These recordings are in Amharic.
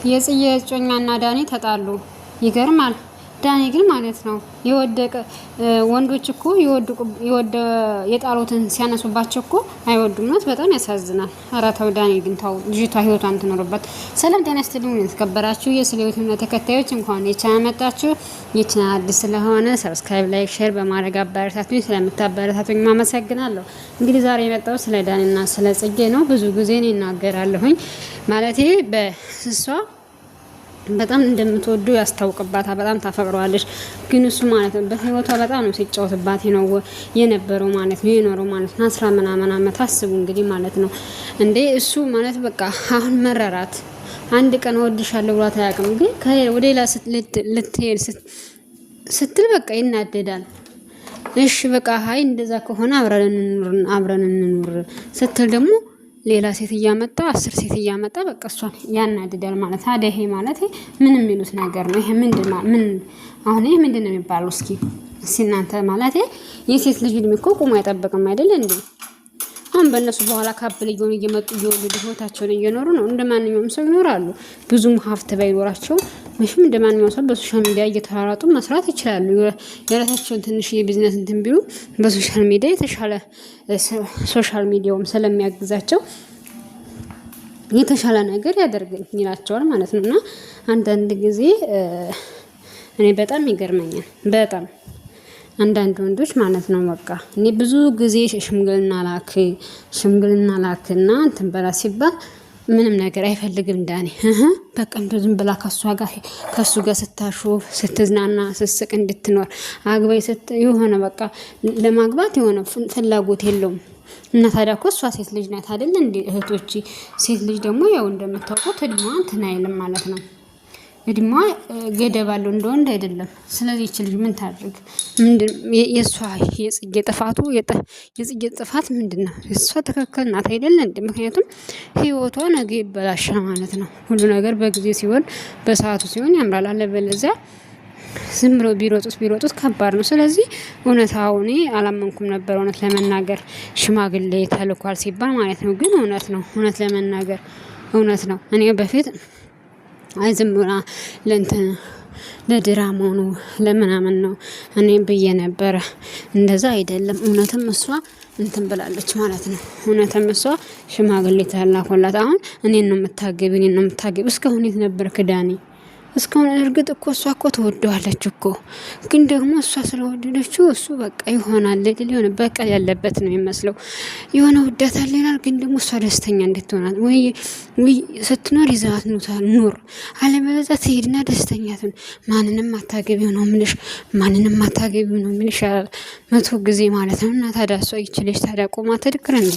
የጽዬ እጮኛና ዳኒ ተጣሉ። ይገርማል። ዳኒ ግን ማለት ነው የወደቀ ወንዶች እኮ የጣሉትን ሲያነሱባቸው እኮ አይወዱም። ነው በጣም ያሳዝናል። ኧረ ተው ዳኒ ግን ተው፣ ልጅቷ ህይወቷን ትኖርበት። ሰላም ጤና ይስጥልኝ የተከበራችሁ የስሌት እምነት ተከታዮች፣ እንኳን የቻናል መጣችሁ። የቻናል አዲስ ስለሆነ ሰብስክራይብ፣ ላይክ፣ ሼር በማድረግ አበረታቱኝ። ስለምታበረታቱኝ አመሰግናለሁ። እንግዲህ ዛሬ የመጣው ስለ ዳኒና ስለ ጽጌ ነው። ብዙ ጊዜ ነው እናገራለሁኝ ማለቴ በስሷ በጣም እንደምትወዱ ያስታውቅባታል። በጣም ታፈቅረዋለች። ግን እሱ ማለት ነው በህይወቷ በጣም ነው ሲጫወትባት ነው የነበረው ማለት ነው የኖረው ማለት ነው። 10 ምናምን አመት አስቡ እንግዲህ ማለት ነው እንዴ እሱ ማለት በቃ አሁን መረራት። አንድ ቀን ወድሻለሁ ብሏት አያውቅም። ግን ወደ ሌላ ልትሄድ ስትል በቃ ይናደዳል። እሺ በቃ ሀይ እንደዛ ከሆነ አብረን እንኑር ስትል ደግሞ ሌላ ሴት እያመጣ 10 ሴት እያመጣ በቃ እሷን ያናድዳል ማለት ታዲያ ይሄ ማለት ምን የሚሉት ነገር ነው? ይሄ ምንድነው? አሁን ይሄ ምንድነው የሚባለው? እስኪ እናንተ ማለት የሴት ልጅ እድሜ እኮ ቁሞ አይጠብቅም አይደል እንዴ? አሁን በእነሱ በኋላ ካፕል እየመጡ እየወለዱ ህይወታቸውን እየኖሩ ነው። እንደማንኛውም ሰው ይኖራሉ። ብዙም ሀብት ባይኖራቸው ምንም እንደማንኛውም ሰው በሶሻል ሚዲያ እየተራራጡ መስራት ይችላሉ። የራሳቸውን ትንሽ የቢዝነስ እንትን ቢሉ በሶሻል ሚዲያ የተሻለ ሶሻል ሚዲያውም ስለሚያግዛቸው የተሻለ ነገር ያደርግላቸዋል ማለት ነው። እና አንዳንድ ጊዜ እኔ በጣም ይገርመኛል። በጣም አንዳንድ ወንዶች ማለት ነው በቃ እኔ ብዙ ጊዜ ሽምግልና ላክና እንትን በላ ሲባል ምንም ነገር አይፈልግም ዳኒ። በቃ ዝም ብላ ከሱ ጋር ስታሾፍ ስትዝናና ስትስቅ እንድትኖር አግባይ የሆነ በቃ ለማግባት የሆነ ፍላጎት የለውም። እና ታዲያ እኮ እሷ ሴት ልጅ ናት አይደል እንዴ እህቶቼ? ሴት ልጅ ደግሞ ያው እንደምታውቁት እድሜዋ እንትን አይልም ማለት ነው። እድሜዋ ገደብ አለው እንደ ወንድ አይደለም። ስለዚህ እቺ ልጅ ምን ታድርግ? የእሷ የጽጌ ጥፋት ምንድነው? እሷ ትክክል ናት አይደል እንዴ? ምክንያቱም ህይወቷ ነገ ይበላሻል ማለት ነው። ሁሉ ነገር በጊዜ ሲሆን በሰዓቱ ሲሆን ያምራል። አለበለዚያ ዝም ብሎ ቢሮጡት ከባድ ነው። ስለዚህ እውነታው እኔ አላመንኩም ነበር እውነት ለመናገር ሽማግሌ ተልኳል ሲባል ማለት ነው። ግን እውነት ለመናገር እውነት ነው። እኔ በፊት ዝም ብላ ለድራማው ነው ለምናምን ነው እኔም ብዬ ነበረ። እንደዛ አይደለም። እውነትም እሷ እንትን ብላለች ማለት ነው። እውነትም እሷ ሽማግሌ ተላኮላት። አሁን እኔን ነው የምታገቢ እስካሁን የት ነበርክ ዳኒ? እስካሁን እርግጥ እኮ እሷ እኮ ተወደዋለች እኮ። ግን ደግሞ እሷ ስለወደደችው እሱ በቃ ይሆናል ሊሆን በቀል ያለበት ነው የሚመስለው። የሆነ ውዳታል ይላል። ግን ደግሞ እሷ ደስተኛ እንድትሆናት ወይ ስትኖር ይዛት ኑር፣ አለበለዚያ ትሄድና ደስተኛ ትሁን። ማንንም አታገቢው ነው የምልሽ፣ ማንንም አታገቢው ነው የምልሽ 100 ጊዜ ማለት ነው። እና ታዲያ እሷ ይችልሽ ታዲያ ቆማ ትድክር እንዴ?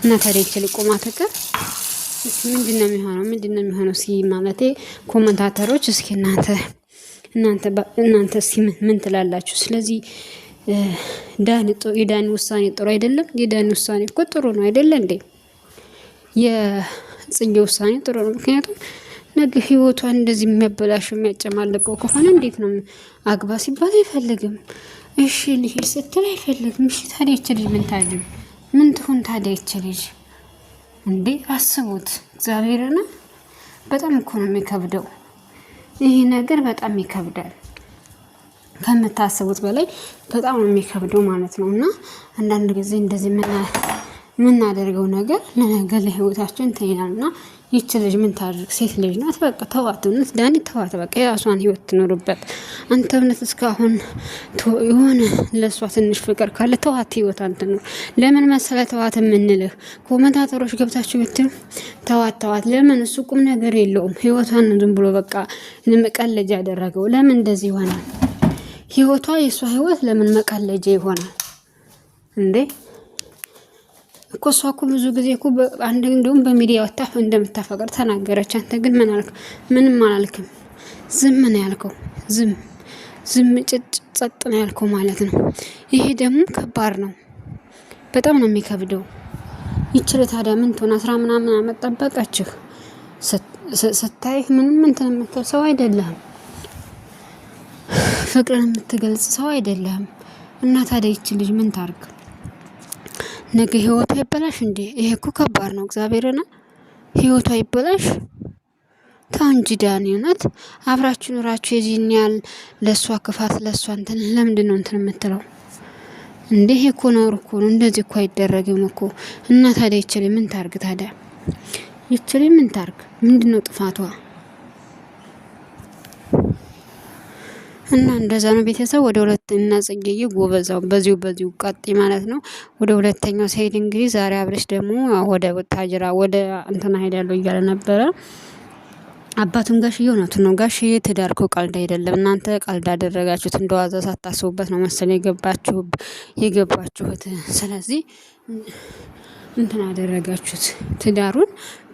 እና ታዲያ ይችል ቆማ ትቅር? ምንድነው የሚሆነው? እስኪ ማለቴ ኮመንታተሮች እስኪ እናንተ እስኪ ምን ትላላችሁ? ስለዚህ የዳኒ ውሳኔ ጥሩ አይደለም። የዳኒ ውሳኔ እኮ ጥሩ ነው አይደለ እንዴ? የጽጌ ውሳኔ ጥሩ ነው። ምክንያቱም ነገ ህይወቷን እንደዚህ የሚያበላሽው የሚያጨማልቀው ከሆነ እንዴት ነው? አግባ ሲባል አይፈልግም። እሺ ልሂድ ስትል አይፈልግም። እሺ ታዲያ ይች ልጅ ምን ታድርግ? ምን ትሁን ታዲያ ይች ልጅ እንዴ? አስቡት። እግዚአብሔርና በጣም እኮ ነው የሚከብደው። ይሄ ነገር በጣም ይከብዳል። ከምታስቡት በላይ በጣም ነው የሚከብደው ማለት ነው። እና አንዳንድ ጊዜ እንደዚህ የምናደርገው ነገር ለነገር ለህይወታችን ትይናልና ይች ልጅ ምን ታድርግ? ሴት ልጅ ናት። በቃ ተዋት። እውነት ዳኒ ተዋት። በቃ የራሷን ህይወት ትኖርበት። አንተ እውነት እስካሁን የሆነ ለእሷ ትንሽ ፍቅር ካለ ተዋት፣ ህይወቷን ትኖር። ለምን መሰለ ተዋት የምንልህ? ኮመንታተሮች ገብታችሁ ብትሉ ተዋት። ለምን? እሱ ቁም ነገር የለውም። ህይወቷን ዝም ብሎ በቃ መቀለጃ ያደረገው። ለምን እንደዚህ ይሆናል? ህይወቷ የእሷ ህይወት ለምን መቀለጃ ይሆናል እንዴ? እኮ እሷ እኮ ብዙ ጊዜ እኮ እንደውም በሚዲያ ወጣ እንደምታፈቅር ተናገረች። አንተ ግን ምን አልክ? ምንም አላልክም። ዝም ነው ያልከው። ዝም ጸጥ ነው ያልከው ማለት ነው። ይሄ ደግሞ ከባድ ነው። በጣም ነው የሚከብደው። ይችል ታዲያ ምን ትሆን? 10 ምናምን አመት ጠበቀችህ። ስታይህ ምንም እንትን የምትል ሰው አይደለህም። ፍቅርን የምትገልጽ ሰው አይደለህም። እና ታዲያ ይችል ልጅ ምን ታርግ? ነገ ህይወቷ ይበላሽ እንዴ? ይሄ እኮ ከባድ ነው። እግዚአብሔርና ህይወቷ ይበላሽ ተው እንጂ ዳኒ፣ እውነት አብራችሁ ኑራችሁ የዚህን ያህል ለእሷ ክፋት ለእሷ እንትን ለምንድን ነው እንትን የምትለው እንዴ? ይሄ እኮ ነውር እኮ ነው። እንደዚህ እኮ አይደረግም እኮ። እና ታዲያ ይችል ምን ታርግ? ታዲያ ይችል ምን ታርግ? ምንድን ነው ጥፋቷ? እና እንደዛ ነው ቤተሰብ። ወደ ሁለተኛ ጽጌዬ ጎበዛው በዚሁ ቀጥ ማለት ነው። ወደ ሁለተኛው ሳይድ እንግዲህ ዛሬ አብረሽ ደግሞ ወደ ወታጅራ ወደ እንትና ሄዳለሁ እያለ ነበረ። አባቱም ጋሽዬ እውነቱን ነው። ጋሽዬ ትዳር እኮ ቀልድ አይደለም። እናንተ ቀልድ አደረጋችሁት፣ እንደዋዛ ሳታስቡበት ነው መሰለኝ የገባችሁት። ስለዚህ እንትን አደረጋችሁት፣ ትዳሩን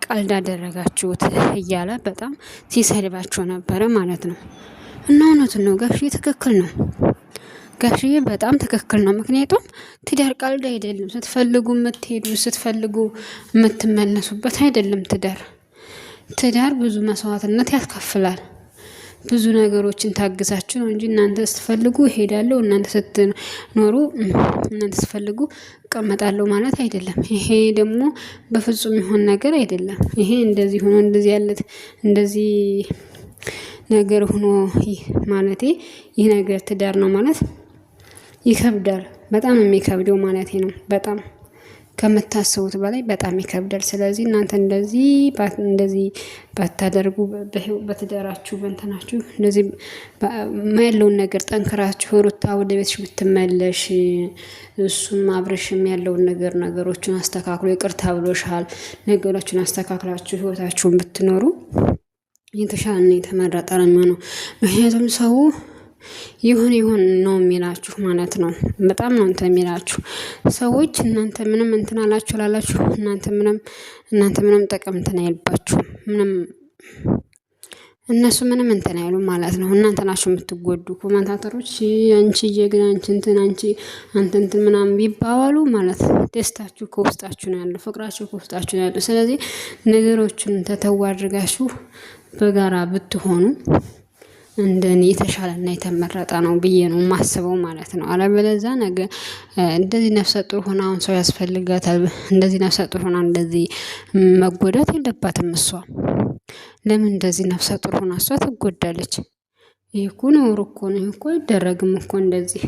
ቀልድ አደረጋችሁት እያለ በጣም ሲሰድባቸው ነበረ ማለት ነው። እና እውነቱን ነው። ጋሽዬ ትክክል ነው። ጋሽዬ በጣም ትክክል ነው። ምክንያቱም ትዳር ቀልድ አይደለም። ስትፈልጉ የምትሄዱ ስትፈልጉ የምትመለሱበት አይደለም። ትዳር ብዙ መስዋዕትነት ያስከፍላል። ብዙ ነገሮችን ታግዛችሁ ነው እንጂ እናንተ ስትፈልጉ እሄዳለሁ፣ እናንተ ስትኖሩ እናንተ ስትፈልጉ እቀመጣለሁ ማለት አይደለም። ይሄ ደግሞ በፍጹም ይሆን ነገር አይደለም። ይሄ እንደዚህ ሆኖ እንደዚህ ነገር ሆኖ ማለቴ ይህ ነገር ትዳር ነው ማለት ይከብዳል። በጣም የሚከብደው ማለቴ ነው። በጣም ከምታስቡት በላይ በጣም ይከብዳል። ስለዚህ እናንተ እንደዚህ ባታደርጉ በትዳራችሁ በእንትናችሁ እንደዚህ ያለውን ነገር ጠንክራችሁ ሩታ ወደ ቤትሽ ብትመለሽ እሱም አብረሽም ያለውን ነገሮችን አስተካክሎ ይቅርታ ብሎሻል። ነገሮችን አስተካክላችሁ ህይወታችሁን ብትኖሩ የተሻለ የተመረጠ ነው የሚሆነው። ምክንያቱም ሰው ይሁን ነው የሚላችሁ ማለት ነው። በጣም ነው እንትን የሚላችሁ ሰዎች እናንተ ምንም እንትን አላችሁ ላላችሁ እናንተ ምንም ጠቀም እንትን አይልባችሁም። እነሱ ምንም እንትን አይሉ ማለት ነው። እናንተ ናችሁ የምትጎዱ። ኮመንታተሮች አንቺ ጀግና፣ አንተ እንትን ምናምን ቢባባሉ ማለት ደስታችሁ ከውስጣችሁ ነው ያለው፣ ፍቅራችሁ ከውስጣችሁ ነው ያለው። ስለዚህ ነገሮችን ተተው አድርጋችሁ በጋራ ብትሆኑ እንደኔ የተሻለና የተመረጠ ነው ብዬ ነው የማስበው ማለት ነው። አለበለዚያ ነገ እንደዚህ ነፍሰ ጡር ሆና አሁን ሰው ያስፈልጋታል። እንደዚህ ነፍሰ ጡር ሆና እንደዚህ መጎዳት የለባትም እሷ። ለምን እንደዚህ ነፍሰ ጡር ሆና እሷ ትጎዳለች? ይሄ እኮ ነውር እኮ ነው። ይሄ እኮ አይደረግም እኮ እንደዚህ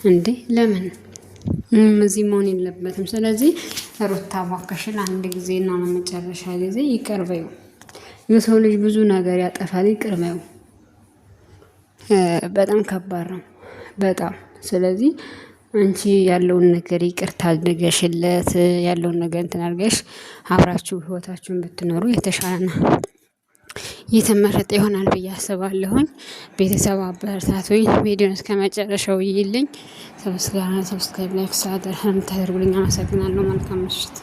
እንዴ! ለምን እዚህ መሆን የለበትም። ስለዚህ ሩታ እባክሽን አንድ ጊዜ እና ለመጨረሻ ጊዜ ይቅር በይው። የሰው ልጅ ብዙ ነገር ያጠፋል። ይቅር በይው። በጣም ከባድ ነው በጣም። ስለዚህ አንቺ ያለውን ነገር ይቅርታ አድርገሽለት ያለውን ነገር እንትን አድርገሽ አብራችሁ ህይወታችሁን ብትኖሩ የተሻለ የተመረጠ ይሆናል ብዬ አስባለሁኝ። ቤተሰብ አበረታቱኝ። ቪዲዮን እስከ መጨረሻው ይይልኝ። ሰብስክራይብ ላይክ ሳደር ታደርጉልኝ አመሰግናለሁ። መልካም ምሽት።